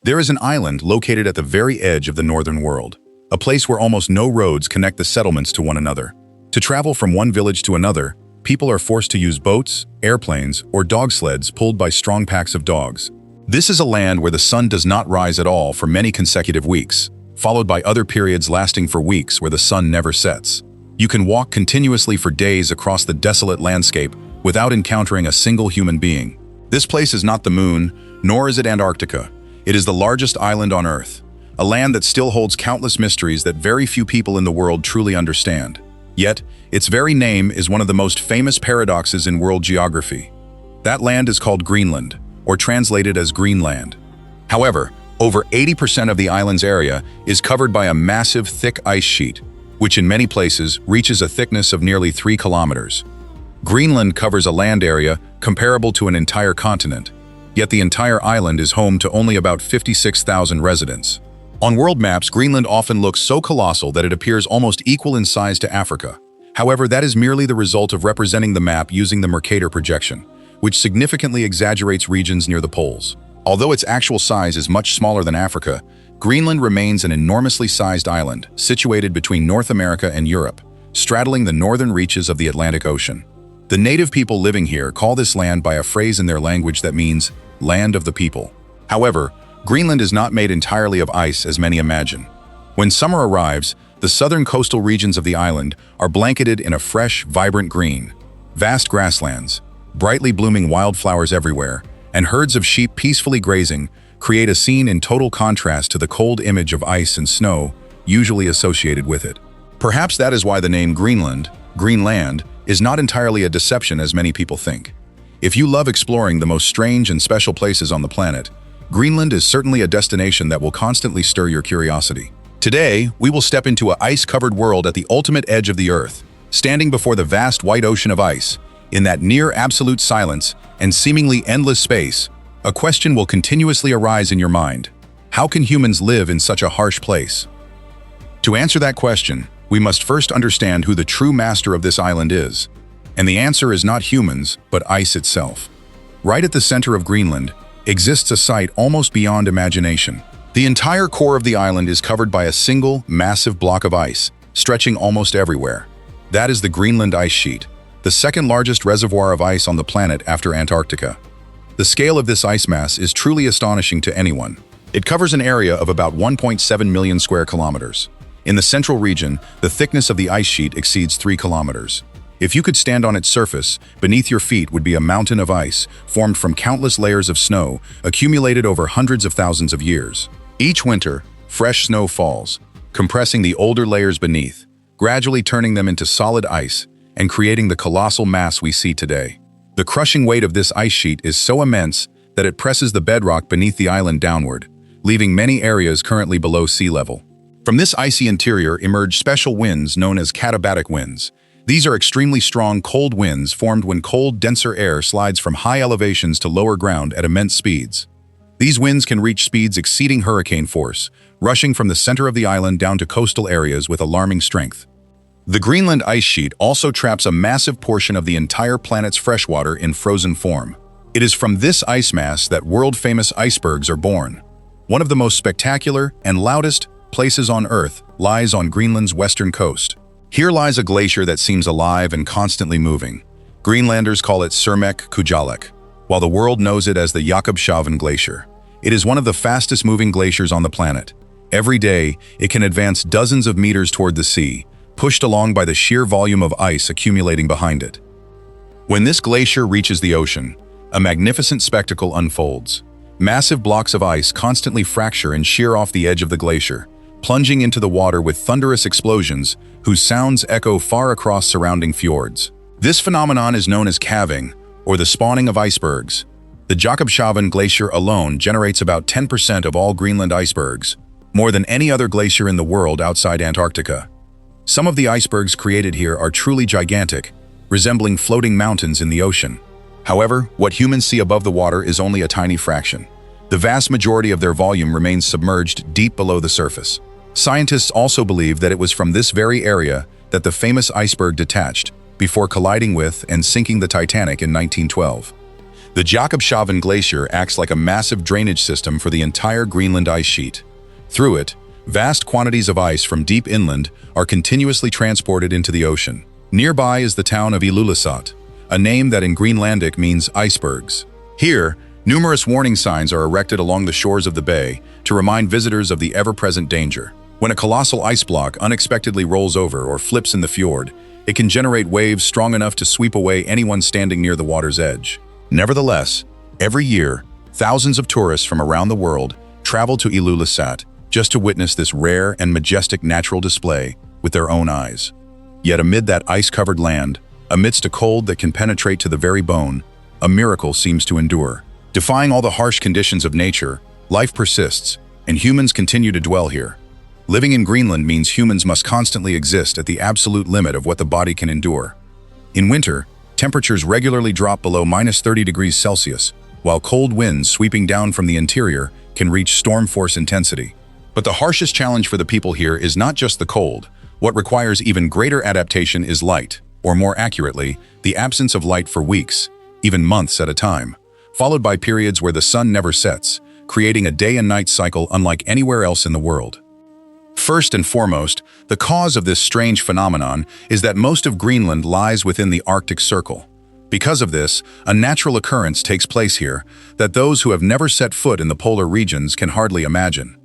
There is an island located at the very edge of the northern world, a place where almost no roads connect the settlements to one another. To travel from one village to another, people are forced to use boats, airplanes, or dog sleds pulled by strong packs of dogs. This is a land where the sun does not rise at all for many consecutive weeks, followed by other periods lasting for weeks where the sun never sets. You can walk continuously for days across the desolate landscape without encountering a single human being. This place is not the moon, nor is it Antarctica. It is the largest island on Earth, a land that still holds countless mysteries that very few people in the world truly understand. Yet, its very name is one of the most famous paradoxes in world geography. That land is called Greenland, or translated as Greenland. However, over 80% of the island's area is covered by a massive, thick ice sheet, which in many places reaches a thickness of nearly 3 kilometers. Greenland covers a land area comparable to an entire continent, yet the entire island is home to only about 56,000 residents. On world maps, Greenland often looks so colossal that it appears almost equal in size to Africa. However, that is merely the result of representing the map using the Mercator projection, which significantly exaggerates regions near the poles. Although its actual size is much smaller than Africa, Greenland remains an enormously sized island situated between North America and Europe, straddling the northern reaches of the Atlantic Ocean. The native people living here call this land by a phrase in their language that means land of the people. However, Greenland is not made entirely of ice as many imagine. When summer arrives, the southern coastal regions of the island are blanketed in a fresh, vibrant green. Vast grasslands, brightly blooming wildflowers everywhere, and herds of sheep peacefully grazing create a scene in total contrast to the cold image of ice and snow usually associated with it. Perhaps that is why the name Greenland, Greenland, is not entirely a deception as many people think. If you love exploring the most strange and special places on the planet, Greenland is certainly a destination that will constantly stir your curiosity. Today, we will step into an ice-covered world at the ultimate edge of the Earth, standing before the vast white ocean of ice. In that near absolute silence and seemingly endless space, a question will continuously arise in your mind. How can humans live in such a harsh place? To answer that question, we must first understand who the true master of this island is. And the answer is not humans, but ice itself. Right at the center of Greenland exists a sight almost beyond imagination. The entire core of the island is covered by a single, massive block of ice, stretching almost everywhere. That is the Greenland ice sheet, the second largest reservoir of ice on the planet after Antarctica. The scale of this ice mass is truly astonishing to anyone. It covers an area of about 1.7 million square kilometers. In the central region, the thickness of the ice sheet exceeds 3 kilometers. If you could stand on its surface, beneath your feet would be a mountain of ice formed from countless layers of snow accumulated over hundreds of thousands of years. Each winter, fresh snow falls, compressing the older layers beneath, gradually turning them into solid ice and creating the colossal mass we see today. The crushing weight of this ice sheet is so immense that it presses the bedrock beneath the island downward, leaving many areas currently below sea level. From this icy interior emerge special winds known as katabatic winds. These are extremely strong, cold winds formed when cold, denser air slides from high elevations to lower ground at immense speeds. These winds can reach speeds exceeding hurricane force, rushing from the center of the island down to coastal areas with alarming strength. The Greenland ice sheet also traps a massive portion of the entire planet's freshwater in frozen form. It is from this ice mass that world-famous icebergs are born. One of the most spectacular and loudest places on Earth lies on Greenland's western coast. Here lies a glacier that seems alive and constantly moving. Greenlanders call it Surmek Kujalek, while the world knows it as the Jakobshavn Glacier. It is one of the fastest-moving glaciers on the planet. Every day, it can advance dozens of meters toward the sea, pushed along by the sheer volume of ice accumulating behind it. When this glacier reaches the ocean, a magnificent spectacle unfolds. Massive blocks of ice constantly fracture and shear off the edge of the glacier, plunging into the water with thunderous explosions whose sounds echo far across surrounding fjords. This phenomenon is known as calving, or the spawning of icebergs. The Jakobshavn Glacier alone generates about 10% of all Greenland icebergs, more than any other glacier in the world outside Antarctica. Some of the icebergs created here are truly gigantic, resembling floating mountains in the ocean. However, what humans see above the water is only a tiny fraction. The vast majority of their volume remains submerged deep below the surface. Scientists also believe that it was from this very area that the famous iceberg detached, before colliding with and sinking the Titanic in 1912. The Jakobshavn Glacier acts like a massive drainage system for the entire Greenland ice sheet. Through it, vast quantities of ice from deep inland are continuously transported into the ocean. Nearby is the town of Ilulissat, a name that in Greenlandic means icebergs. Here, numerous warning signs are erected along the shores of the bay to remind visitors of the ever-present danger. When a colossal ice block unexpectedly rolls over or flips in the fjord, it can generate waves strong enough to sweep away anyone standing near the water's edge. Nevertheless, every year, thousands of tourists from around the world travel to Ilulissat just to witness this rare and majestic natural display with their own eyes. Yet amid that ice-covered land, amidst a cold that can penetrate to the very bone, a miracle seems to endure. Defying all the harsh conditions of nature, life persists, and humans continue to dwell here. Living in Greenland means humans must constantly exist at the absolute limit of what the body can endure. In winter, temperatures regularly drop below -30 degrees Celsius, while cold winds sweeping down from the interior can reach storm force intensity. But the harshest challenge for the people here is not just the cold. What requires even greater adaptation is light, or more accurately, the absence of light for weeks, even months at a time, followed by periods where the sun never sets, creating a day and night cycle unlike anywhere else in the world. First and foremost, the cause of this strange phenomenon is that most of Greenland lies within the Arctic Circle. Because of this, a natural occurrence takes place here that those who have never set foot in the polar regions can hardly imagine.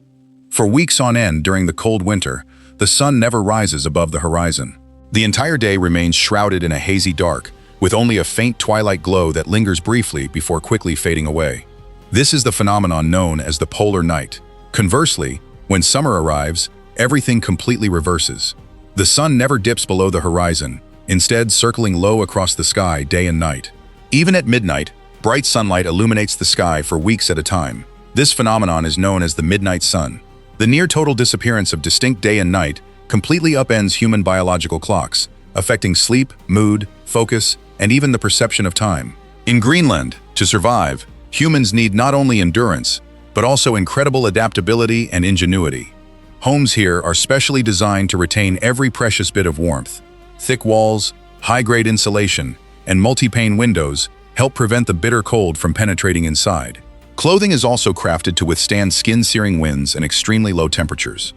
For weeks on end during the cold winter, the sun never rises above the horizon. The entire day remains shrouded in a hazy dark, with only a faint twilight glow that lingers briefly before quickly fading away. This is the phenomenon known as the polar night. Conversely, when summer arrives, everything completely reverses. The sun never dips below the horizon, instead circling low across the sky day and night. Even at midnight, bright sunlight illuminates the sky for weeks at a time. This phenomenon is known as the midnight sun. The near-total disappearance of distinct day and night completely upends human biological clocks, affecting sleep, mood, focus, and even the perception of time. In Greenland, to survive, humans need not only endurance, but also incredible adaptability and ingenuity. Homes here are specially designed to retain every precious bit of warmth. Thick walls, high-grade insulation, and multi-pane windows help prevent the bitter cold from penetrating inside. Clothing is also crafted to withstand skin-searing winds and extremely low temperatures.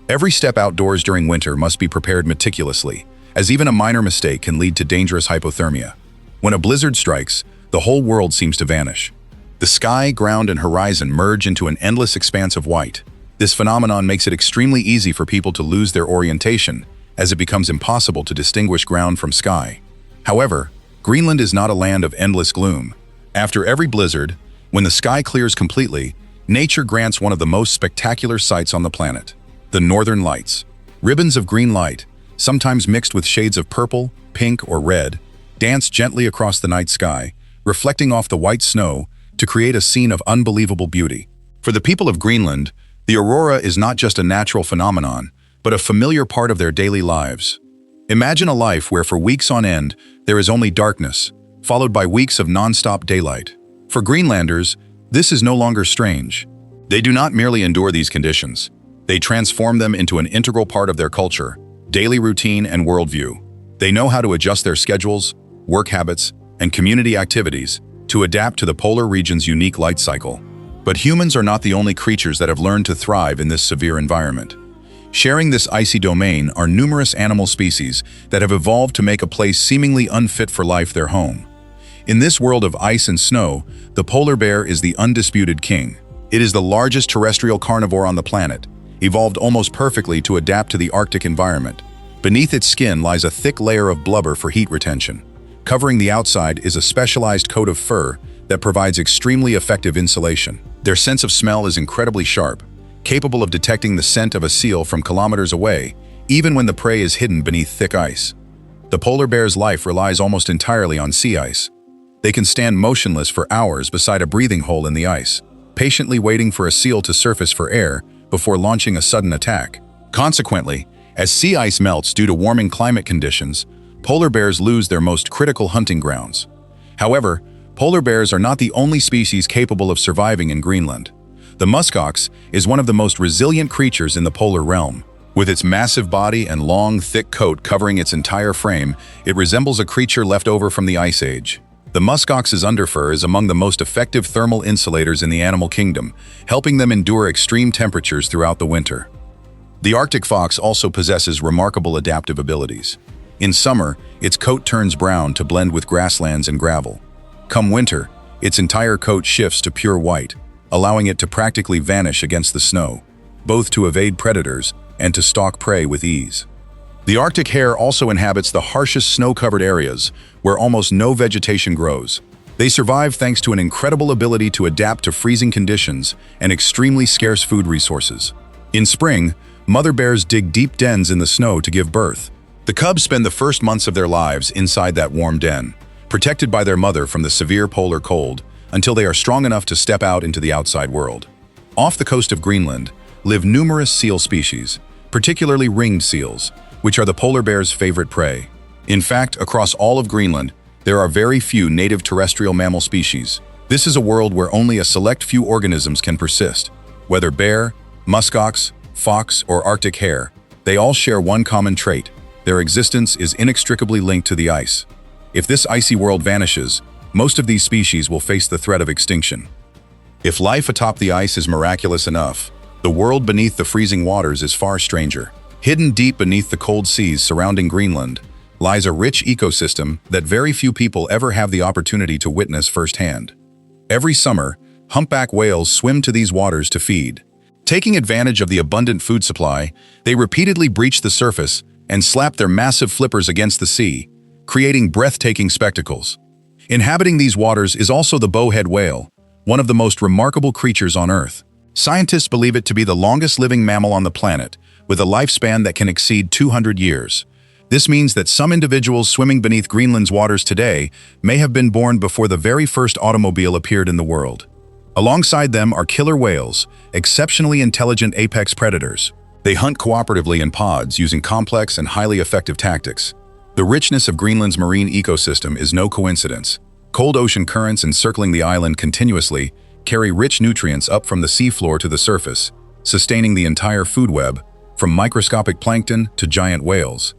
Every step outdoors during winter must be prepared meticulously, as even a minor mistake can lead to dangerous hypothermia. When a blizzard strikes, the whole world seems to vanish. The sky, ground, and horizon merge into an endless expanse of white. This phenomenon makes it extremely easy for people to lose their orientation, as it becomes impossible to distinguish ground from sky. However, Greenland is not a land of endless gloom. After every blizzard, when the sky clears completely, nature grants one of the most spectacular sights on the planet: the Northern Lights. Ribbons of green light, sometimes mixed with shades of purple, pink, or red, dance gently across the night sky, reflecting off the white snow to create a scene of unbelievable beauty. For the people of Greenland, the aurora is not just a natural phenomenon, but a familiar part of their daily lives. Imagine a life where for weeks on end, there is only darkness, followed by weeks of non-stop daylight. For Greenlanders, this is no longer strange. They do not merely endure these conditions. They transform them into an integral part of their culture, daily routine, and worldview. They know how to adjust their schedules, work habits, and community activities to adapt to the polar region's unique light cycle. But humans are not the only creatures that have learned to thrive in this severe environment. Sharing this icy domain are numerous animal species that have evolved to make a place seemingly unfit for life their home. In this world of ice and snow, the polar bear is the undisputed king. It is the largest terrestrial carnivore on the planet, evolved almost perfectly to adapt to the Arctic environment. Beneath its skin lies a thick layer of blubber for heat retention. Covering the outside is a specialized coat of fur that provides extremely effective insulation. Their sense of smell is incredibly sharp, capable of detecting the scent of a seal from kilometers away, even when the prey is hidden beneath thick ice. The polar bear's life relies almost entirely on sea ice. They can stand motionless for hours beside a breathing hole in the ice, patiently waiting for a seal to surface for air before launching a sudden attack. Consequently, as sea ice melts due to warming climate conditions, polar bears lose their most critical hunting grounds. However, polar bears are not the only species capable of surviving in Greenland. The muskox is one of the most resilient creatures in the polar realm. With its massive body and long, thick coat covering its entire frame, it resembles a creature left over from the Ice Age. The muskox's underfur is among the most effective thermal insulators in the animal kingdom, helping them endure extreme temperatures throughout the winter. The Arctic fox also possesses remarkable adaptive abilities. In summer, its coat turns brown to blend with grasslands and gravel. Come winter, its entire coat shifts to pure white, allowing it to practically vanish against the snow, both to evade predators and to stalk prey with ease. The Arctic hare also inhabits the harshest snow-covered areas, where almost no vegetation grows. They survive thanks to an incredible ability to adapt to freezing conditions and extremely scarce food resources. In spring, mother bears dig deep dens in the snow to give birth. The cubs spend the first months of their lives inside that warm den, protected by their mother from the severe polar cold, until they are strong enough to step out into the outside world. Off the coast of Greenland live numerous seal species, particularly ringed seals, which are the polar bear's favorite prey. In fact, across all of Greenland, there are very few native terrestrial mammal species. This is a world where only a select few organisms can persist. Whether bear, muskox, fox, or Arctic hare, they all share one common trait: their existence is inextricably linked to the ice. If this icy world vanishes, most of these species will face the threat of extinction. If life atop the ice is miraculous enough, the world beneath the freezing waters is far stranger. Hidden deep beneath the cold seas surrounding Greenland lies a rich ecosystem that very few people ever have the opportunity to witness firsthand. Every summer, humpback whales swim to these waters to feed. Taking advantage of the abundant food supply, they repeatedly breach the surface and slap their massive flippers against the sea, creating breathtaking spectacles. Inhabiting these waters is also the bowhead whale, one of the most remarkable creatures on Earth. Scientists believe it to be the longest living mammal on the planet, with a lifespan that can exceed 200 years. This means that some individuals swimming beneath Greenland's waters today may have been born before the very first automobile appeared in the world. Alongside them are killer whales, exceptionally intelligent apex predators. They hunt cooperatively in pods using complex and highly effective tactics. The richness of Greenland's marine ecosystem is no coincidence. Cold ocean currents encircling the island continuously carry rich nutrients up from the seafloor to the surface, sustaining the entire food web, from microscopic plankton to giant whales.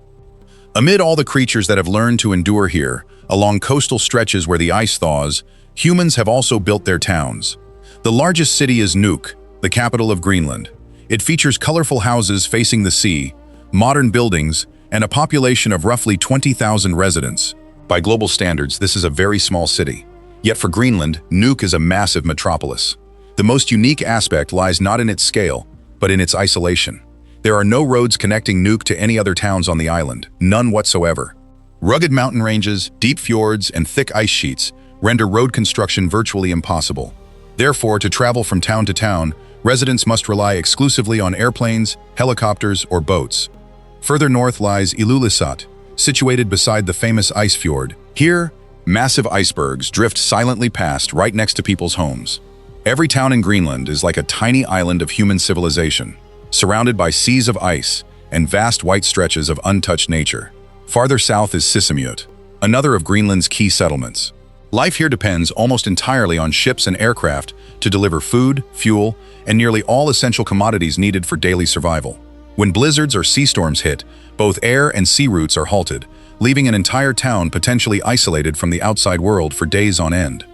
Amid all the creatures that have learned to endure here, along coastal stretches where the ice thaws, humans have also built their towns. The largest city is Nuuk, the capital of Greenland. It features colorful houses facing the sea, modern buildings, and a population of roughly 20,000 residents. By global standards, this is a very small city. Yet for Greenland, Nuuk is a massive metropolis. The most unique aspect lies not in its scale, but in its isolation. There are no roads connecting Nuuk to any other towns on the island, none whatsoever. Rugged mountain ranges, deep fjords, and thick ice sheets render road construction virtually impossible. Therefore, to travel from town to town, residents must rely exclusively on airplanes, helicopters, or boats. Further north lies Ilulissat, situated beside the famous ice fjord. Here, massive icebergs drift silently past right next to people's homes. Every town in Greenland is like a tiny island of human civilization, surrounded by seas of ice and vast white stretches of untouched nature. Farther south is Sisimiut, another of Greenland's key settlements. Life here depends almost entirely on ships and aircraft to deliver food, fuel, and nearly all essential commodities needed for daily survival. When blizzards or sea storms hit, both air and sea routes are halted, leaving an entire town potentially isolated from the outside world for days on end.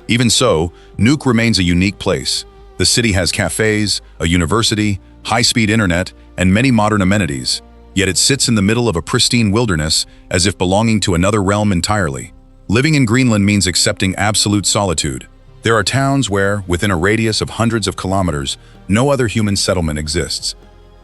Even so, Nuuk remains a unique place. The city has cafes, a university, high-speed internet, and many modern amenities, yet it sits in the middle of a pristine wilderness as if belonging to another realm entirely. Living in Greenland means accepting absolute solitude. There are towns where, within a radius of hundreds of kilometers, no other human settlement exists.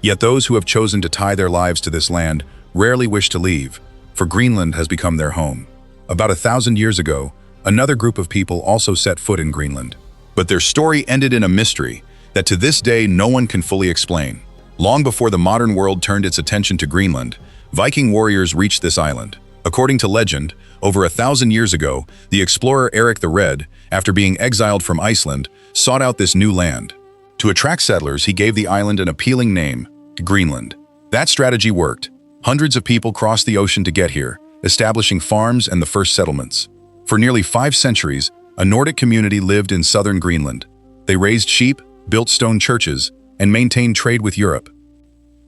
Yet those who have chosen to tie their lives to this land rarely wish to leave, for Greenland has become their home. About 1,000 years ago, another group of people also set foot in Greenland. But their story ended in a mystery that to this day no one can fully explain. Long before the modern world turned its attention to Greenland, Viking warriors reached this island. According to legend, over 1,000 years ago, the explorer Eric the Red, after being exiled from Iceland, sought out this new land. To attract settlers, he gave the island an appealing name, Greenland. That strategy worked. Hundreds of people crossed the ocean to get here, establishing farms and the first settlements. For nearly 5 centuries, a Nordic community lived in southern Greenland. They raised sheep, built stone churches, and maintained trade with Europe.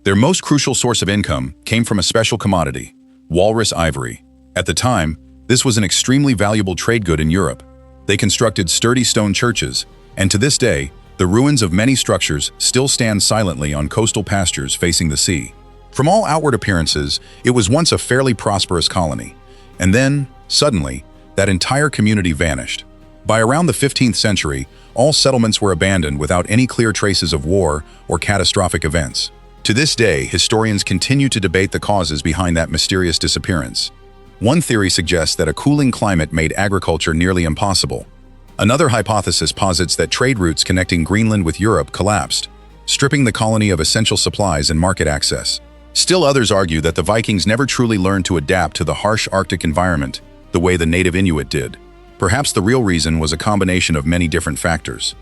Their most crucial source of income came from a special commodity, walrus ivory. At the time, This was an extremely valuable trade good in Europe. They constructed sturdy stone churches, and to this day, the ruins of many structures still stand silently on coastal pastures facing the sea. From all outward appearances, it was once a fairly prosperous colony. And then, suddenly, that entire community vanished. By around the 15th century, all settlements were abandoned without any clear traces of war or catastrophic events. To this day, historians continue to debate the causes behind that mysterious disappearance. One theory suggests that a cooling climate made agriculture nearly impossible. Another hypothesis posits that trade routes connecting Greenland with Europe collapsed, stripping the colony of essential supplies and market access. Still others argue that the Vikings never truly learned to adapt to the harsh Arctic environment the way the native Inuit did. Perhaps the real reason was a combination of many different factors.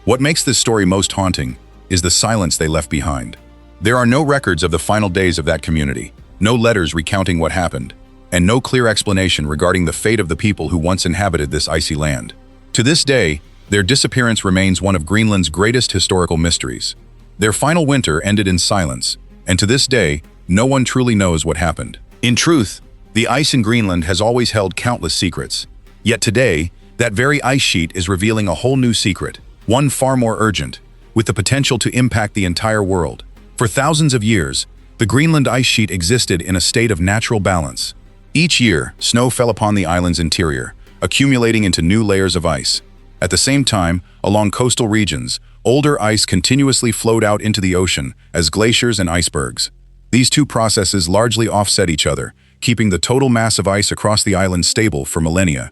What makes this story most haunting is the silence they left behind. There are no records of the final days of that community, no letters recounting what happened, and no clear explanation regarding the fate of the people who once inhabited this icy land. To this day, their disappearance remains one of Greenland's greatest historical mysteries. Their final winter ended in silence, and to this day, no one truly knows what happened. In truth, the ice in Greenland has always held countless secrets. Yet today, that very ice sheet is revealing a whole new secret, one far more urgent, with the potential to impact the entire world. For thousands of years, the Greenland ice sheet existed in a state of natural balance. Each year, snow fell upon the island's interior, accumulating into new layers of ice. At the same time, along coastal regions, older ice continuously flowed out into the ocean as glaciers and icebergs. These two processes largely offset each other, keeping the total mass of ice across the island stable for millennia.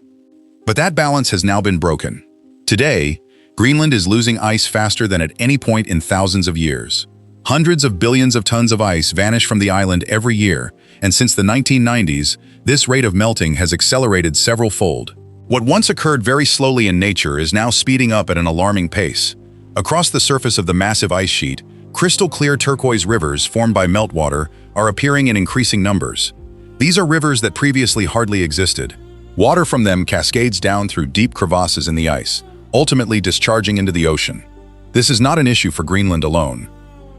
But that balance has now been broken. Today, Greenland is losing ice faster than at any point in thousands of years. Hundreds of billions of tons of ice vanish from the island every year, and since the 1990s, this rate of melting has accelerated several-fold. What once occurred very slowly in nature is now speeding up at an alarming pace. Across the surface of the massive ice sheet, crystal-clear turquoise rivers formed by meltwater are appearing in increasing numbers. These are rivers that previously hardly existed. Water from them cascades down through deep crevasses in the ice, ultimately discharging into the ocean. This is not an issue for Greenland alone.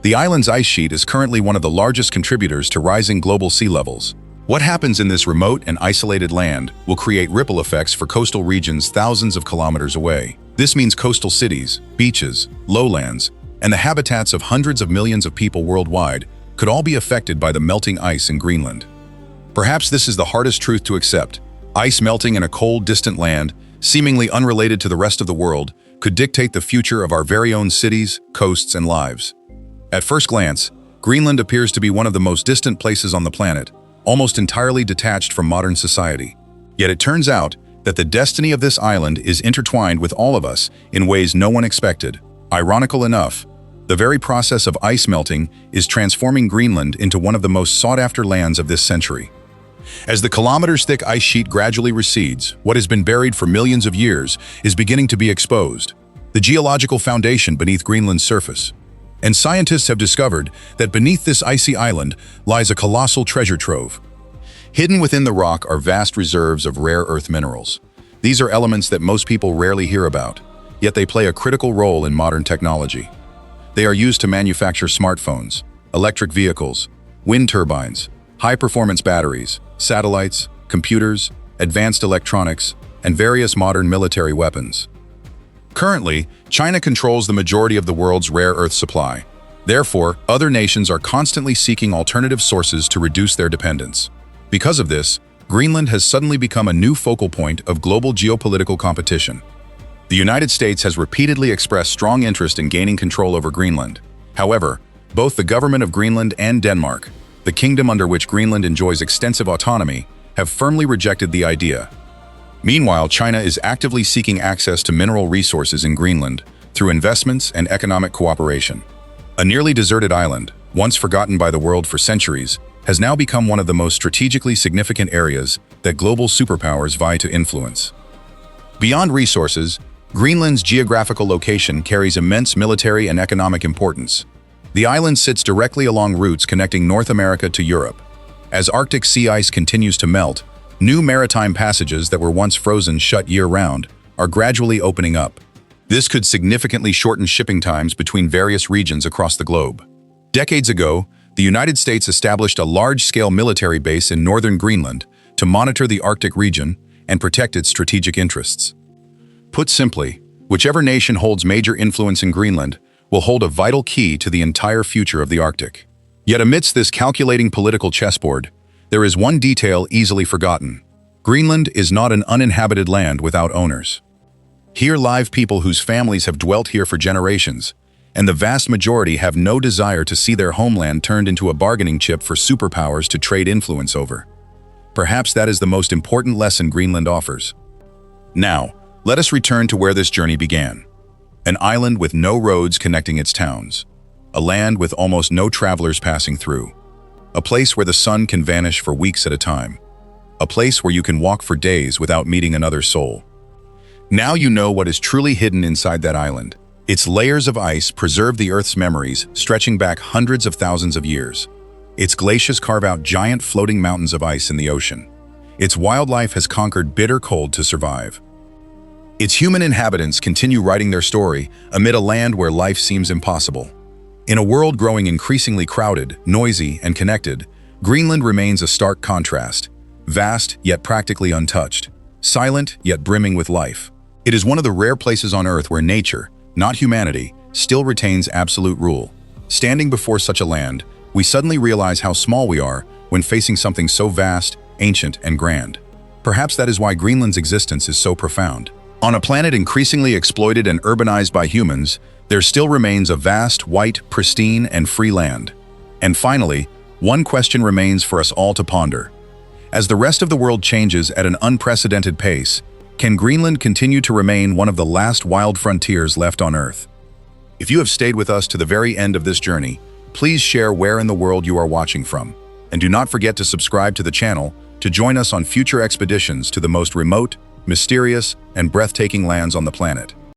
The island's ice sheet is currently one of the largest contributors to rising global sea levels. What happens in this remote and isolated land will create ripple effects for coastal regions thousands of kilometers away. This means coastal cities, beaches, lowlands, and the habitats of hundreds of millions of people worldwide could all be affected by the melting ice in Greenland. Perhaps this is the hardest truth to accept. Ice melting in a cold, distant land, seemingly unrelated to the rest of the world, could dictate the future of our very own cities, coasts, and lives. At first glance, Greenland appears to be one of the most distant places on the planet, almost entirely detached from modern society. Yet it turns out that the destiny of this island is intertwined with all of us in ways no one expected. Ironical enough, the very process of ice melting is transforming Greenland into one of the most sought-after lands of this century. As the kilometers-thick ice sheet gradually recedes, what has been buried for millions of years is beginning to be exposed, the geological foundation beneath Greenland's surface. And scientists have discovered that beneath this icy island lies a colossal treasure trove. Hidden within the rock are vast reserves of rare earth minerals. These are elements that most people rarely hear about, yet they play a critical role in modern technology. They are used to manufacture smartphones, electric vehicles, wind turbines, high-performance batteries, satellites, computers, advanced electronics, and various modern military weapons. Currently, China controls the majority of the world's rare earth supply. Therefore, other nations are constantly seeking alternative sources to reduce their dependence. Because of this, Greenland has suddenly become a new focal point of global geopolitical competition. The United States has repeatedly expressed strong interest in gaining control over Greenland. However, both the government of Greenland and Denmark, the kingdom under which Greenland enjoys extensive autonomy, have firmly rejected the idea. Meanwhile, China is actively seeking access to mineral resources in Greenland through investments and economic cooperation. A nearly deserted island, once forgotten by the world for centuries, has now become one of the most strategically significant areas that global superpowers vie to influence. Beyond resources, Greenland's geographical location carries immense military and economic importance. The island sits directly along routes connecting North America to Europe. As Arctic sea ice continues to melt, new maritime passages that were once frozen shut year-round are gradually opening up. This could significantly shorten shipping times between various regions across the globe. Decades ago, the United States established a large-scale military base in northern Greenland, to monitor the Arctic region and protect its strategic interests. Put simply, whichever nation holds major influence in Greenland will hold a vital key to the entire future of the Arctic. Yet amidst this calculating political chessboard, there is one detail easily forgotten. Greenland is not an uninhabited land without owners. Here live people whose families have dwelt here for generations, and the vast majority have no desire to see their homeland turned into a bargaining chip for superpowers to trade influence over. Perhaps that is the most important lesson Greenland offers. Now, let us return to where this journey began. An island with no roads connecting its towns. A land with almost no travelers passing through. A place where the sun can vanish for weeks at a time. A place where you can walk for days without meeting another soul. Now you know what is truly hidden inside that island. Its layers of ice preserve the Earth's memories, stretching back hundreds of thousands of years. Its glaciers carve out giant floating mountains of ice in the ocean. Its wildlife has conquered bitter cold to survive. Its human inhabitants continue writing their story amid a land where life seems impossible. In a world growing increasingly crowded, noisy, and connected, Greenland remains a stark contrast. Vast, yet practically untouched. Silent, yet brimming with life. It is one of the rare places on Earth where nature, not humanity, still retains absolute rule. Standing before such a land, we suddenly realize how small we are when facing something so vast, ancient, and grand. Perhaps that is why Greenland's existence is so profound. On a planet increasingly exploited and urbanized by humans, there still remains a vast, white, pristine, and free land. And finally, one question remains for us all to ponder. As the rest of the world changes at an unprecedented pace, can Greenland continue to remain one of the last wild frontiers left on Earth? If you have stayed with us to the very end of this journey, please share where in the world you are watching from. And do not forget to subscribe to the channel to join us on future expeditions to the most remote, mysterious, and breathtaking lands on the planet.